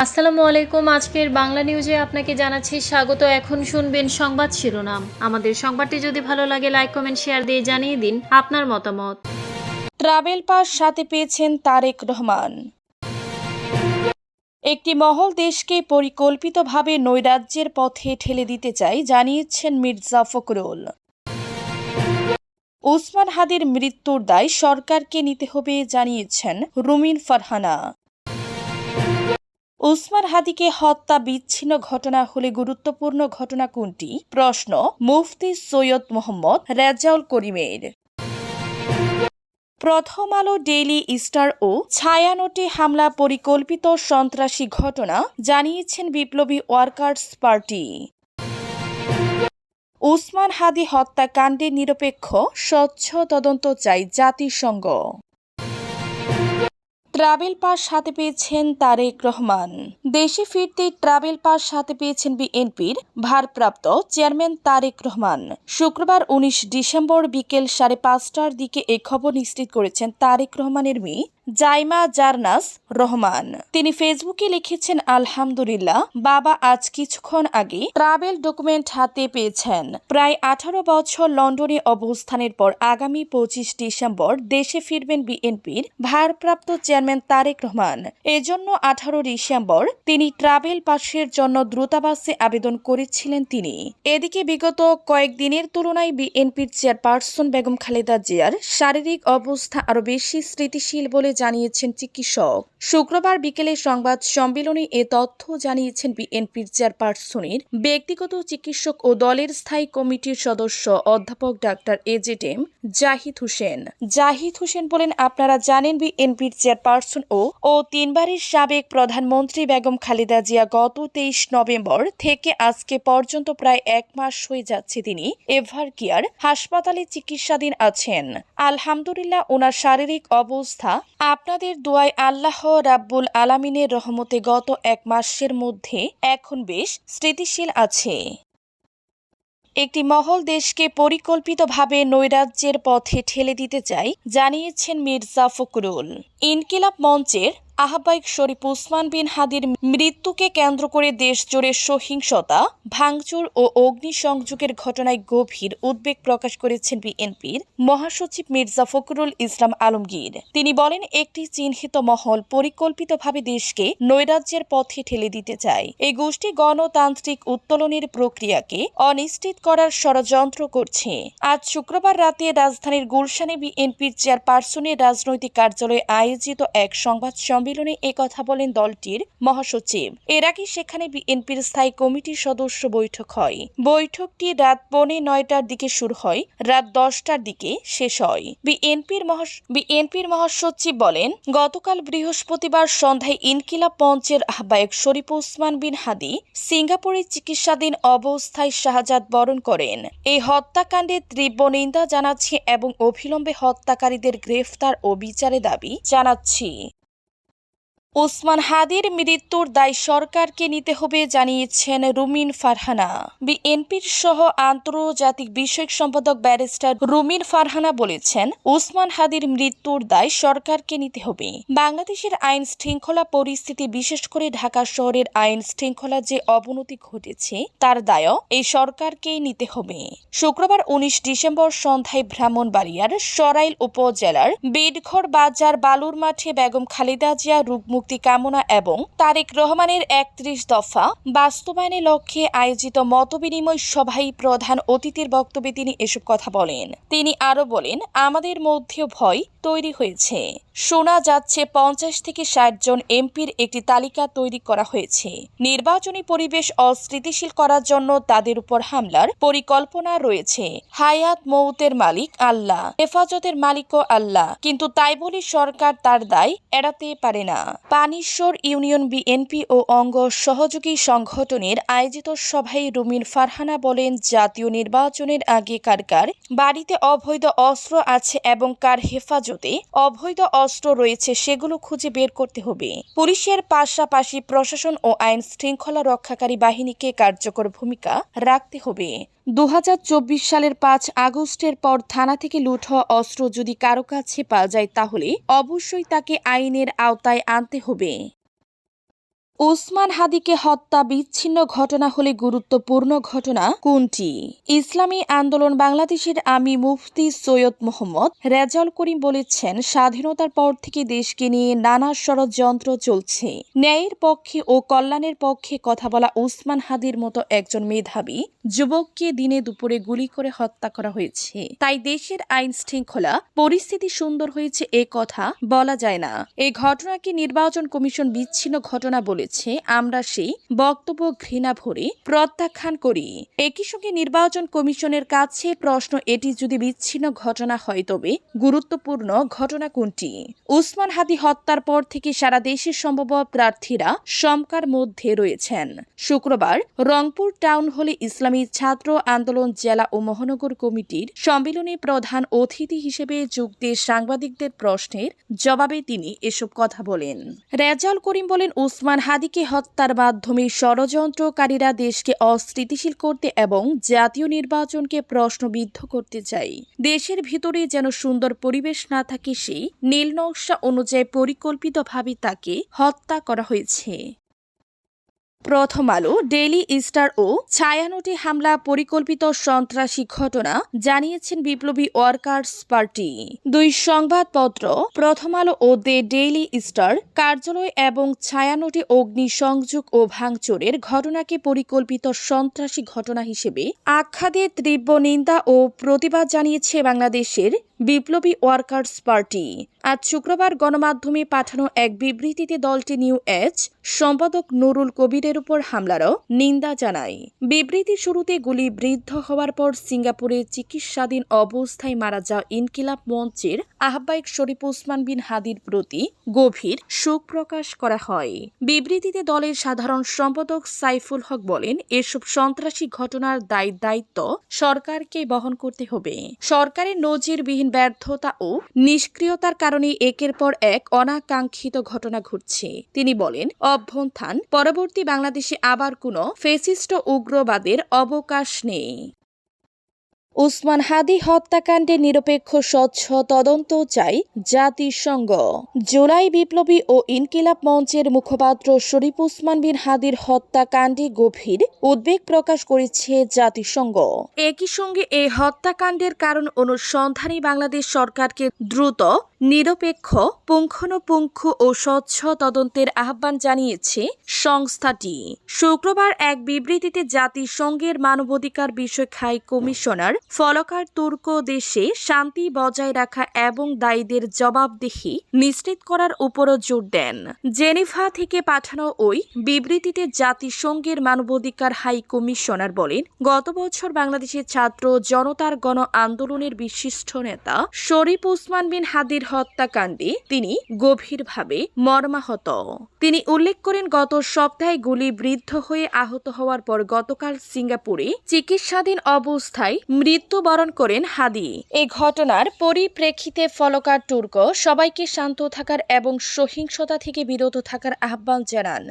আসসালামু আলাইকুম। আজকের বাংলা নিউজে আপনাকে জানাচ্ছি স্বাগত। এখন শুনবেন সংবাদ শিরোনাম। আমাদের সংবাদটি যদি ভালো লাগে লাইক কমেন্ট শেয়ার দিয়ে জানিয়ে দিন আপনার মতামত। ট্রাভেল পাস সাথে পেয়েছেন তারেক রহমান। একটি মহল দেশকে পরিকল্পিতভাবে নৈরাজ্যের পথে ঠেলে দিতে চায় জানিয়েছেন মির্জা ফখরুল। ওসমান হাদির মৃত্যুর দায় সরকারকে নিতে হবে জানিয়েছেন রুমিন ফারহানা। ওসমান হাদিকে হত্যা বিচ্ছিন্ন ঘটনা হলে গুরুত্বপূর্ণ ঘটনা কোনটি? প্রশ্ন মুফতি সৈয়দ মোহাম্মদ রেজাউল করিমের। প্রথম আলো ডেইলি স্টার ও ছায়ানটে হামলা পরিকল্পিত সন্ত্রাসী ঘটনা জানিয়েছেন বিপ্লবী ওয়ার্কার্স পার্টি। ওসমান হাদি হত্যাকাণ্ডে নিরপেক্ষ স্বচ্ছ তদন্ত চাই জাতিসংঘ। ট্রাভেল পাস হাতে পেয়েছেন তারেক রহমান। দেশে ফিরতে ট্রাভেল পাস হাতে পেয়েছেন বিএনপির ভারপ্রাপ্ত চেয়ারম্যান তারেক রহমান। শুক্রবার ১৯ ডিসেম্বর বিকেল ৫:৩০টার দিকে এই খবর নিশ্চিত করেছেন তারেক রহমানের মেয়ে জাইমা জারনাস রহমান। তিনি ফেসবুকে লিখেছেন, আলহামদুলিল্লাহ বাবা আজ কিছুক্ষণ আগে ট্রাভেল ডকুমেন্ট হাতে পেয়েছেন। প্রায় ১৮ বছর লন্ডনে অবস্থানের পর আগামী ২৫ ডিসেম্বর দেশে ফিরবেন বিএনপির ভারপ্রাপ্ত চেয়ারম্যান তারেক রহমান। এজন্য ১৮ ডিসেম্বর তিনি ট্রাভেল পাসের জন্য দ্রুতাবাসে আবেদন করেছিলেন তিনি। এদিকে বিগত কয়েকদিনের তুলনায় বিএনপির চেয়ারপারসন বেগম খালেদা জিয়ার শারীরিক অবস্থা আরও বেশি স্থিতিশীল বলে জানিয়েছেন চিকিৎসক। শুক্রবার বিকেলে সংবাদ সম্মেলনে এ তথ্য জানিয়েছেন বিএনপির চেয়ারপারসনের ব্যক্তিগত চিকিৎসক ও দলের স্থায়ী কমিটির সদস্য অধ্যাপক ডাক্তার এজেডএম জাহিদ হোসেন। জাহিদ হোসেন বলেন, আপনারা জানেন বিএনপির চেয়ারপারসন ও তিনবারের সাবেক প্রধানমন্ত্রী বেগম খালেদা জিয়া গত ২৩ নভেম্বর থেকে আজকে পর্যন্ত প্রায় ১ মাস হয়ে যাচ্ছে তিনি এভারকেয়ার হাসপাতালে চিকিৎসাধীন আছেন। আলহামদুলিল্লাহ ওনার শারীরিক অবস্থা আপনাদের দোয়ায় আল্লাহ রাব্বুল আলামিনের রহমতে গত ১ মাসের মধ্যে এখন বেশ স্থিতিশীল আছে। একটি মহল দেশকে পরিকল্পিতভাবে নৈরাজ্যের পথে ঠেলে দিতে চায় জানিয়েছেন মির্জা ফখরুল। ইনকিলাব মঞ্চের আহ্বায়ক শরীফ ওসমান বিন হাদির মৃত্যুকে কেন্দ্র করে দেশজুড়ে সহিংসতা, ভাঙচুর ও অগ্নিসংযোগের ঘটনায় গভীর উদ্বেগ প্রকাশ করেছেন বিএনপির মহাসচিব মির্জা ফখরুল ইসলাম আলমগীর। তিনি বলেন, একটি চিহ্নিত মহল পরিকল্পিতভাবে দেশকে নৈরাজ্যের পথে ঠেলে দিতে চায়। এই গোষ্ঠী গণতান্ত্রিক উত্তোলনের প্রক্রিয়াকে অনিশ্চিত করার ষড়যন্ত্র করছে। আজ শুক্রবার রাতে রাজধানীর গুলশানে বিএনপির চেয়ারপারসনের রাজনৈতিক কার্যালয়ে আয়োজিত এক সংবাদ সম্মেলনে একথা বলেন দলটির মহাসচিব। এর আগে সেখানে বিএনপির স্থায়ী কমিটির সদস্য বৈঠক হয়। বৈঠকটি রাত 9:45টার দিকে শুরু হয়, রাত 10টার দিকে শেষ হয়। বিএনপির মহাসচিব বলেন, গতকাল বৃহস্পতিবার সন্ধ্যায় ইনকিলাব মঞ্চের আহ্বায়ক শরীফ ওসমান বিন হাদি সিঙ্গাপুরে চিকিৎসাধীন অবস্থায় শাহাদাত বরণ করেন। এই হত্যাকাণ্ডের তীব্র নিন্দা জানাচ্ছি এবং অবিলম্বে হত্যাকারীদের গ্রেফতার ও বিচারের দাবি জানাচ্ছি। ওসমান হাদির মৃত্যুর দায় সরকারকে নিতে হবে জানিয়েছেন রুমিন ফারহানা। বিএনপির সহ আন্তর্জাতিক বিষয়ক সম্পাদক ব্যারিস্টার রুমিন ফারহানা বলেছেন, ওসমান হাদির মৃত্যুর দায় সরকারকে নিতে হবে। বাংলাদেশের আইন শৃঙ্খলা পরিস্থিতি, বিশেষ করে ঢাকা শহরের আইন শৃঙ্খলা যে অবনতি ঘটেছে তার দায়ও এই সরকারকেই নিতে হবে। শুক্রবার ১৯ ডিসেম্বর সন্ধ্যায় ব্রাহ্মণবাড়িয়ার সরাইল উপজেলার বেডঘর বাজার বালুর মাঠে বেগম খালেদা জিয়া মুক্তি কামনা এবং তারেক রহমানের ৩১ দফা বাস্তবায়নের লক্ষ্যে আয়োজিত মতবিনিময় সভায় প্রধান অতিথির বক্তব্যে তিনি এসব কথা বলেন। তিনি আরো বলেন, আমাদের মধ্যেও ভয় তৈরি হয়েছে। শোনা যাচ্ছে ৫০ থেকে ৬০ জন এমপির একটি তালিকা তৈরি করা হয়েছে। নির্বাচনী পরিবেশ অস্থিতিশীল করার জন্য তাদের উপর হামলার পরিকল্পনা রয়েছে। হায়াত মৌতের মালিক আল্লাহ, হেফাজতের মালিকও আল্লাহ, কিন্তু তাই বলে সরকার তার দায় এড়াতে পারে না। পানিশ্বর ইউনিয়ন বিএনপি ও অঙ্গ সহযোগী সংগঠনের আয়োজিত সভায় রুমিন ফারহানা বলেন, জাতীয় নির্বাচনের আগে কার কার বাড়িতে অবৈধ অস্ত্র আছে এবং কার হেফাজতে অবৈধ অস্ত্র রয়েছে সেগুলো খুঁজে বের করতে হবে। পুলিশের পাশাপাশি প্রশাসন ও আইন শৃঙ্খলা রক্ষাকারী বাহিনীকে কার্যকর ভূমিকা রাখতে হবে। ২০২৪ সালের ৫ আগস্টের পর থানা থেকে লুট হওয়া অস্ত্র যদি কারো কাছে পাওয়া যায় তাহলে অবশ্যই তাকে আইনের আওতায় আনতে হবে। ওসমান হাদিকে হত্যা বিচ্ছিন্ন ঘটনা হলে গুরুত্বপূর্ণ ঘটনা কোনটি? ইসলামী আন্দোলন বাংলাদেশের আমির মুফতি সৈয়দ মোহাম্মদ রেজাউল করিম বলেছেন, স্বাধীনতার পর থেকে দেশকে নিয়ে নানা ষড়যন্ত্র চলছে। ন্যায়ের পক্ষে ও কল্যাণের পক্ষে কথা বলা ওসমান হাদির মতো একজন মেধাবী যুবককে দিনে দুপুরে গুলি করে হত্যা করা হয়েছে। তাই দেশের আইন শৃঙ্খলা পরিস্থিতি সুন্দর হয়েছে এ কথা বলা যায় না। এই ঘটনাকে নির্বাচন কমিশন বিচ্ছিন্ন ঘটনা বলেছে। আমরা সেই বক্তব্য ঘৃণা ভরে প্রত্যাখ্যান করি। একই সঙ্গে নির্বাচন কমিশনের কাছে প্রশ্ন, এটি যদি বিচ্ছিন্ন ঘটনা হয় তবে গুরুত্বপূর্ণ ঘটনা কোনটি? ওসমান হাদি হত্যার পর থেকে সারা দেশের সম্ভাব্য প্রার্থীরা শঙ্কার মধ্যে রয়েছেন। শুক্রবার রংপুর টাউন হলে ইসলামী ছাত্র আন্দোলন জেলা ও মহানগর কমিটির সম্মেলনে প্রধান অতিথি হিসেবে যোগ দিয়ে সাংবাদিকদের প্রশ্নের জবাবে তিনি এসব কথা বলেন। রেজাউল করিম বলেন, ওসমান হাদিকে হত্যার মাধ্যমে ষড়যন্ত্রকারীরা দেশকে অস্থিতিশীল করতে এবং জাতীয় নির্বাচনকে প্রশ্নবিদ্ধ করতে চায়। দেশের ভিতরে যেন সুন্দর পরিবেশ না থাকে, সেই নীল নকশা অনুযায়ী পরিকল্পিতভাবে তাকে হত্যা করা হয়েছে। প্রথম আলো, ডেইলি স্টার ও ছায়ানটে হামলা পরিকল্পিত সন্ত্রাসী ঘটনা জানিয়েছেন বিপ্লবী ওয়ার্কার্স পার্টি। দুই সংবাদপত্র প্রথম আলো ও দ্য ডেইলি স্টার কার্যালয় এবং ছায়ানটে অগ্নিসংযোগ ও ভাঙচুরের ঘটনাকে পরিকল্পিত সন্ত্রাসী ঘটনা হিসেবে আখ্যা দিয়ে তীব্র নিন্দা ও প্রতিবাদ জানিয়েছে বাংলাদেশের বিপ্লবী ওয়ার্কার্স পার্টি। আজ শুক্রবার গণমাধ্যমে পাঠানো এক বিবৃতিতে দলটি নিউ এজ সম্পাদক নুরুল কবিরের উপর হামলারও নিন্দা জানায়। বিবৃতির শুরুতে গুলিবিদ্ধ হওয়ার পর সিঙ্গাপুরে চিকিৎসাধীন অবস্থায় মারা যাওয়া ইনকিলাব মঞ্চের আহ্বায়ক শরীফ ওসমান বিন হাদির প্রতি গভীর শোক প্রকাশ করা হয়। বিবৃতিতে দলের সাধারণ সম্পাদক সাইফুল হক বলেন, এসব সন্ত্রাসী ঘটনার দায়িত্ব সরকারকে বহন করতে হবে। সরকারের নজিরবিহীন ব্যর্থতা ও নিষ্ক্রিয়তার কারণে একের পর এক অনাকাঙ্ক্ষিত ঘটনা ঘটছে। তিনি বলেন, অভ্যুত্থান পরবর্তী বাংলাদেশে আবার কোনো ফ্যাসিস্ট উগ্রবাদের অবকাশ নেই। ওসমান হাদি হত্যাকাণ্ডে নিরপেক্ষ স্বচ্ছ তদন্ত চাই জাতিসংঘ। জুলাই বিপ্লবী ও ইনকিলাব মঞ্চের মুখপাত্র শরীফ ওসমান বিন হাদির হত্যাকাণ্ডে গভীর উদ্বেগ প্রকাশ করেছে জাতিসংঘ। একই সঙ্গে এই হত্যাকাণ্ডের কারণ অনুসন্ধানে বাংলাদেশ সরকারকে দ্রুত, নিরপেক্ষ, পুঙ্খানুপুঙ্খ ও স্বচ্ছ তদন্তের আহ্বান জানিয়েছে সংস্থাটি। শুক্রবার এক বিবৃতিতে জাতিসংঘের মানবাধিকার বিষয়ক হাই কমিশনার ফলকার তুর্ক দেশে শান্তি বজায় রাখা এবং দায়ীদের জবাবদিহি নিশ্চিত করার উপরও জোর দেন। জেনেভা থেকে পাঠানো ওই বিবৃতিতে জাতিসংঘের মানবাধিকার হাই কমিশনার বলেন, গত বছর বাংলাদেশের ছাত্র জনতার গণ আন্দোলনের বিশিষ্ট নেতা শরীফ ওসমান বিন হাদির হত্যাকাণ্ডে তিনি গভীরভাবে মর্মাহত। তিনি উল্লেখ করেন, গত সপ্তাহে গুলিবিদ্ধ হয়ে আহত হওয়ার পর গতকাল সিঙ্গাপুরে চিকিৎসাধীন অবস্থায় মৃত্যুবরণ করেন হাদি। এই ঘটনার পরিপ্রেক্ষিতে ফলকার তুর্ক সবাইকে শান্ত থাকার এবং সহিংসতা থেকে বিরত থাকার আহ্বান জানান।